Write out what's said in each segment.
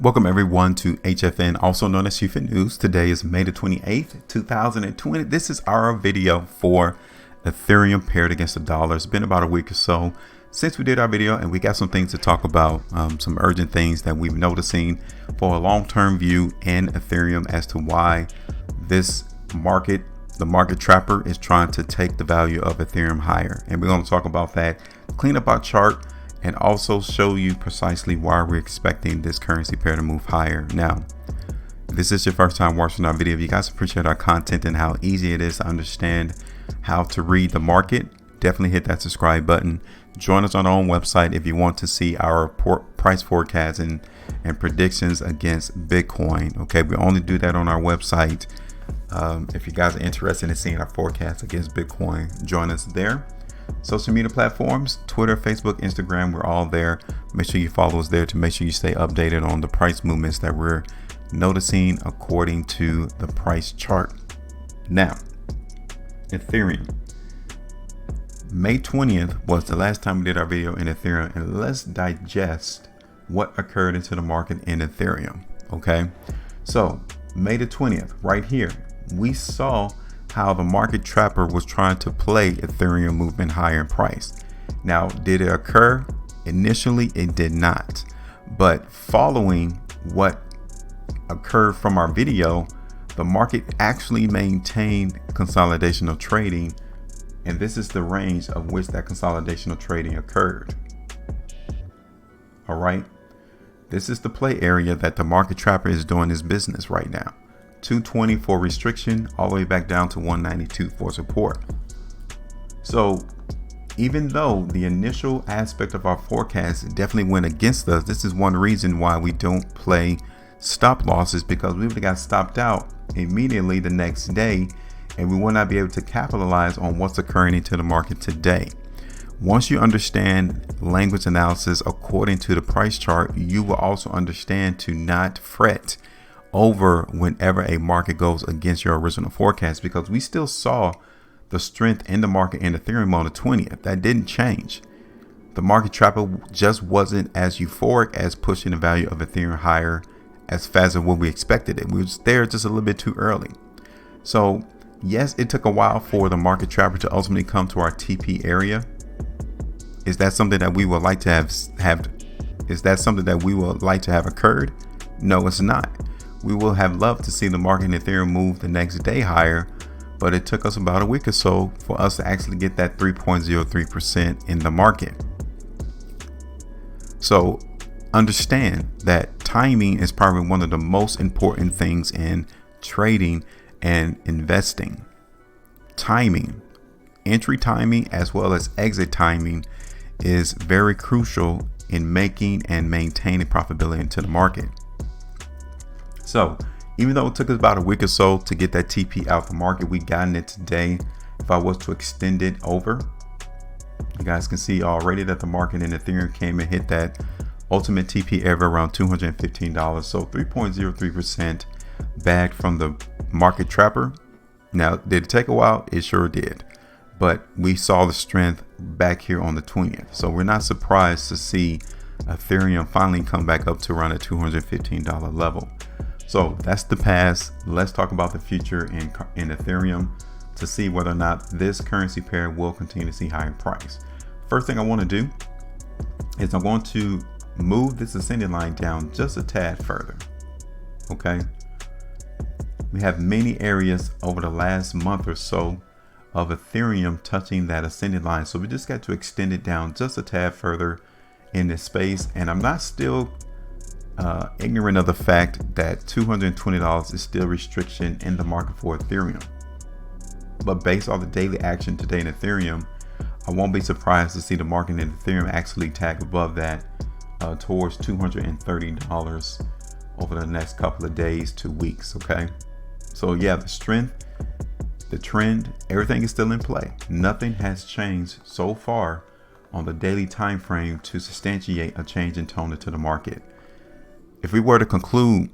Welcome everyone to HFN, also known as HueFin News. Today is May the 28th, 2020. This is our video for Ethereum paired against the dollar. It's been about a week or so since we did our video, and we got some things to talk about, some urgent things that we've noticing for a long-term view in Ethereum as to why this market, the market trapper, is trying to take the value of Ethereum higher. And we're going to talk about that, clean up our chart, and also show you precisely why we're expecting this currency pair to move higher. Now, if this is your first time watching our video, if you guys appreciate our content and how easy it is to understand how to read the market, definitely hit that subscribe button. Join us on our own website if you want to see our price forecasts and predictions against Bitcoin. Okay, we only do that on our website. If you guys are interested in seeing our forecasts against Bitcoin, join us there. Social media platforms, Twitter, Facebook, Instagram, we're all there. Make sure you follow us there to make sure you stay updated on the price movements that we're noticing according to the price chart. Now, Ethereum. May 20th was the last time we did our video in Ethereum, and let's digest what occurred into the market in Ethereum. Okay, so May the 20th, right here, we saw how the market trapper was trying to play Ethereum movement higher in price. Now, did it occur? Initially, it did not. But following what occurred from our video, the market actually maintained consolidation of trading. And this is the range of which that consolidation of trading occurred. All right. This is the play area that the market trapper is doing his business right now. 220 for restriction, all the way back down to 192 for support. So even though the initial aspect of our forecast definitely went against us, this is one reason why we don't play stop losses, because we would have got stopped out immediately the next day, and we will not be able to capitalize on what's occurring into the market today. Once you understand language analysis according to the price chart, you will also understand to not fret over whenever a market goes against your original forecast, because we still saw the strength in the market in Ethereum on the 20th. That didn't change. The market trapper just wasn't as euphoric as pushing the value of Ethereum higher as fast as what we expected it. We was there just a little bit too early. So yes, it took a while for the market trapper to ultimately come to our TP area. Is that something that we would like to have? Is that something that we would like to have occurred? No, it's not. We will have loved to see the market in Ethereum move the next day higher, but it took us about a week or so for us to actually get that 3.03% in the market. So understand that timing is probably one of the most important things in trading and investing. Timing, entry timing as well as exit timing, is very crucial in making and maintaining profitability into the market. So even though it took us about a week or so to get that TP out the market, we gotten it today. If I was to extend it over, you guys can see already that the market in Ethereum came and hit that ultimate TP ever around $215. So 3.03% bagged from the market trapper. Now, did it take a while? It sure did. But we saw the strength back here on the 20th. So we're not surprised to see Ethereum finally come back up to around a $215 level. So that's the past. Let's talk about the future in Ethereum to see whether or not this currency pair will continue to see higher price. First thing I want to do is I'm going to move this ascending line down just a tad further. Okay. We have many areas over the last month or so of Ethereum touching that ascending line. So we just got to extend it down just a tad further in this space. And I'm not still ignorant of the fact that $220 is still restriction in the market for Ethereum. But based on the daily action today in Ethereum, I won't be surprised to see the market in Ethereum actually tag above that towards $230 over the next couple of days to weeks. Okay, so yeah, the strength, the trend, everything is still in play. Nothing has changed so far on the daily time frame to substantiate a change in tone into the market. If we were to conclude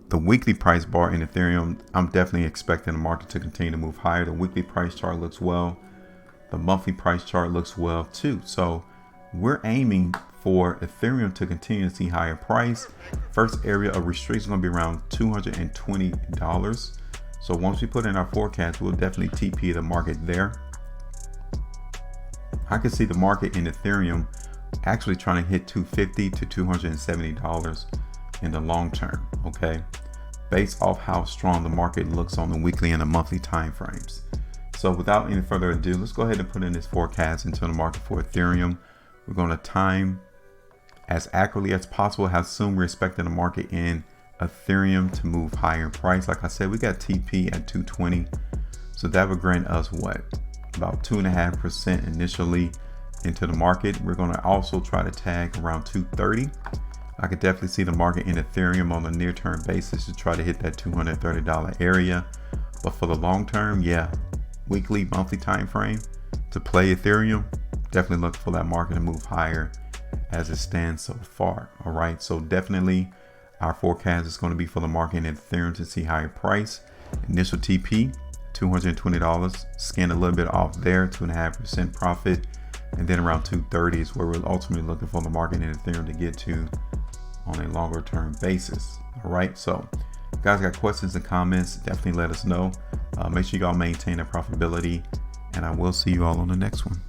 the weekly price bar in Ethereum, I'm definitely expecting the market to continue to move higher. The weekly price chart looks well. The monthly price chart looks well too. So we're aiming for Ethereum to continue to see higher price. First area of restriction is going to be around $220. So once we put in our forecast, we'll definitely TP the market there. I can see the market in Ethereum actually trying to hit $250 to $270 in the long term, okay? Based off how strong the market looks on the weekly and the monthly time frames. So without any further ado, let's go ahead and put in this forecast into the market for Ethereum. We're going to time as accurately as possible, have assumed we're expecting the market in Ethereum to move higher in price. Like I said, we got TP at 220. So that would grant us what? About 2.5% initially into the market. We're going to also try to tag around 230. I could definitely see the market in Ethereum on a near-term basis to try to hit that $230 area. But for the long term, yeah, weekly, monthly time frame to play Ethereum, definitely look for that market to move higher as it stands so far. All right, so definitely our forecast is going to be for the market in Ethereum to see higher price. Initial TP $220, scan a little bit off there, 2.5% profit, and then around 230 is where we're ultimately looking for the market in Ethereum to get to on a longer term basis. All right, so if you guys got questions and comments, definitely let us know. Make sure y'all maintain the profitability, and I will see you all on the next one.